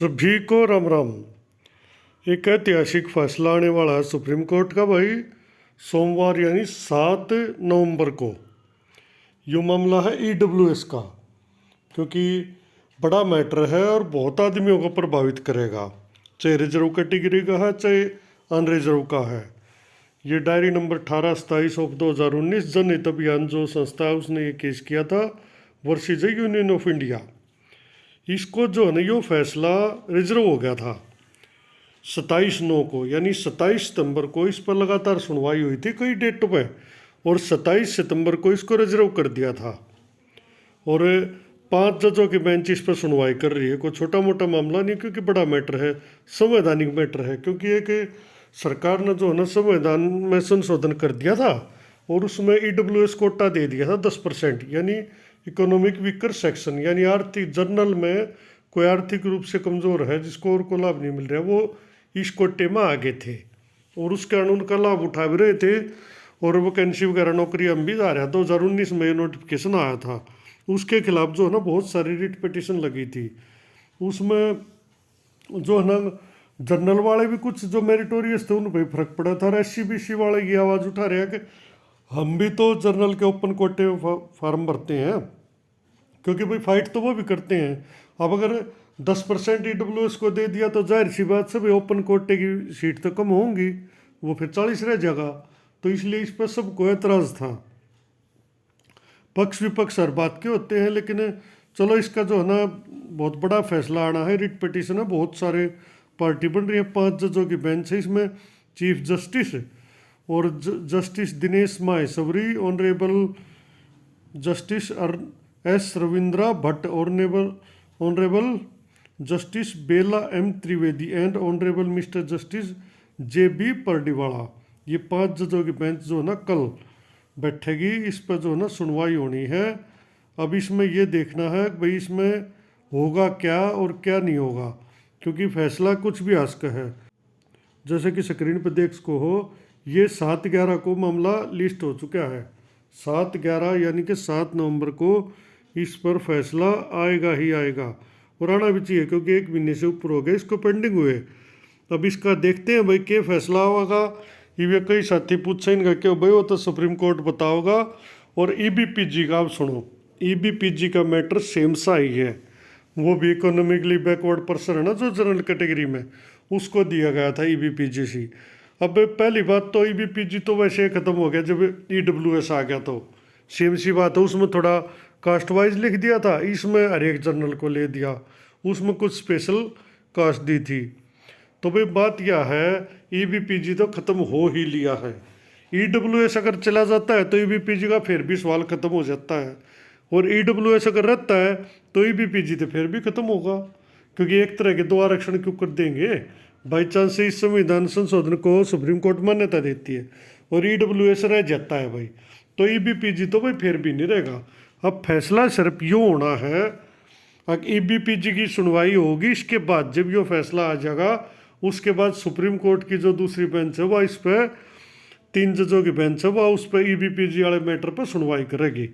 सभी को राम राम। एक ऐतिहासिक फैसला आने वाला है सुप्रीम कोर्ट का भाई, सोमवार यानी 7 नवंबर को। यो मामला है ईडब्ल्यूएस का, क्योंकि बड़ा मैटर है और बहुत आदमियों को प्रभावित करेगा, चाहे रिजर्व कैटेगरी का है चाहे अनरिजर्व का है। ये डायरी नंबर 1827/2019 जनहित अभियान जो संस्था है उसने ये केस किया था वर्सेज यूनियन ऑफ इंडिया। इसको जो है ना यो फैसला रिजर्व हो गया था 27/9 को, यानी 27 सितंबर को इस पर लगातार सुनवाई हुई थी कई डेटों पे, और 27 सितंबर को इसको रिजर्व कर दिया था। और 5 जजों की बेंच इस पर सुनवाई कर रही है। कोई छोटा मोटा मामला नहीं, क्योंकि बड़ा मैटर है, संवैधानिक मैटर है। क्योंकि एक सरकार ने जो है ना संविधान में संशोधन कर दिया था और उसमें ईडब्ल्यूएस कोटा दे दिया था 10%, यानी इकोनॉमिक वीकर सेक्शन, यानी आर्थिक जर्नल में कोई आर्थिक रूप से कमज़ोर है जिसको और को लाभ नहीं मिल रहा, वो इस कोटे में आगे थे और उस कारण उनका लाभ उठा भी रहे थे। और वैकेंसी वगैरह नौकरी हम भी जा रहा है। 2019 में नोटिफिकेशन आया था, उसके खिलाफ जो है ना बहुत सारी रिट पिटिशन लगी थी। उसमें जो है ना जनरल वाले भी कुछ जो मेरिटोरियस थे उन पर फर्क पड़ा था, और SC BC वाले ये आवाज़ उठा रहे हैं कि हम भी तो जनरल के ओपन कोटे फॉर्म भरते हैं, क्योंकि भाई फाइट तो वो भी करते हैं। अब अगर 10% ईडब्ल्यूएस को दे दिया तो जाहिर सी बात से भाई ओपन कोटे की सीट तो कम होंगी, वो फिर 40 रह जाएगा। तो इसलिए इस पर सबको एतराज़ था। पक्ष विपक्ष हर बात के होते हैं, लेकिन चलो इसका जो है ना बहुत बड़ा फैसला आना है। रिट पिटिशन है, बहुत सारे पार्टी बन रही है, 5 जजों की बेंच है। इसमें चीफ जस्टिस और justice Dinesh Maheshwari, honourable justice S Ravindra Bhat, honourable justice Bela M Trivedi and honourable mister justice JB Pardiwala, ये 5 जजों की बेंच जो है ना कल बैठेगी। इस पर जो है ना सुनवाई होनी है। अब इसमें ये देखना है कि भाई इसमें होगा क्या और क्या नहीं होगा, क्योंकि फैसला कुछ भी आ सकता है। जैसे कि स्क्रीन पर देख सको हो, ये 7/11 को मामला लिस्ट हो चुका है। 7/11 यानी कि 7 नवंबर को इस पर फैसला आएगा ही आएगा, और आना भी चाहिए, क्योंकि 1 महीने से ऊपर हो गया इसको पेंडिंग हुए। अब इसका देखते हैं भाई क्या फैसला होगा। ये कई साथी पूछेंगे कि भाई वो तो सुप्रीम कोर्ट बताओगा। और EBPG का आप सुनो, EBPG का मैटर सेम सा ही है। वो भी इकोनॉमिकली बैकवर्ड पर्सन है ना जो जनरल कैटेगरी में, उसको दिया गया था EBPG। अब पहली बात तो EBPG तो वैसे ख़त्म हो गया जब EWS आ गया, तो सेम सी बात है। उसमें थोड़ा कास्ट वाइज लिख दिया था, इसमें हर एक जनरल को ले दिया, उसमें कुछ स्पेशल कास्ट दी थी। तो भाई बात यह है, EBPG तो ख़त्म हो ही लिया है। EWS अगर चला जाता है तो EBPG का फिर भी सवाल ख़त्म हो जाता है, और EWS अगर रहता है तो EBPG तो फिर भी ख़त्म होगा, क्योंकि एक तरह के 2 आरक्षण क्यों कर देंगे। बाई चांस से इस संविधान संशोधन को सुप्रीम कोर्ट मान्यता देती है और EWS रह जाता है भाई, तो EBPG तो भाई फिर भी नहीं रहेगा। अब फैसला सिर्फ यूँ होना है, अगर EBPG की सुनवाई होगी, इसके बाद जब ये फैसला आ जाएगा उसके बाद सुप्रीम कोर्ट की जो दूसरी बेंच है वह इस पर 3 जजों की बेंच है, वह उस पर EBPG वाले मैटर पर सुनवाई करेगी,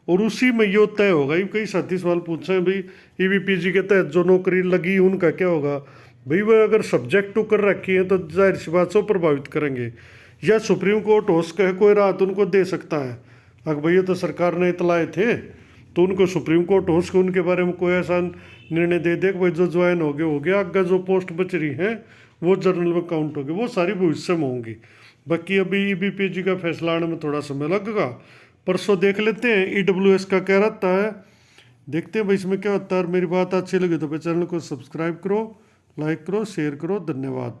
और उसी में ये तय होगा। ये कई साथी सवाल पूछ रहे हैं भाई EBPG के तहत जो नौकरी लगी उनका क्या होगा। भाई वह अगर सब्जेक्ट टू कर रखी है तो जाहिर सी बात से प्रभावित करेंगे, या सुप्रीम कोर्ट हो सके कोई राहत उनको दे सकता है। अगर भैया तो सरकार ने इतलाए थे तो उनको सुप्रीम कोर्ट हो सके उनके बारे में कोई ऐसा निर्णय दे दे कि भाई जो ज्वाइन हो गया, आगे जो पोस्ट बच रही हैं वो जर्नल में काउंट होगी, वो सारी भविष्य में होंगी। बाकी अभी EBPG का फैसला आने में थोड़ा समय लगेगा, परसों देख लेते हैं EWS का क्या रहता है, देखते हैं भाई इसमें क्या होता है। और मेरी बात अच्छी लगी तो भाई चैनल को सब्सक्राइब करो, लाइक करो, शेयर करो। धन्यवाद।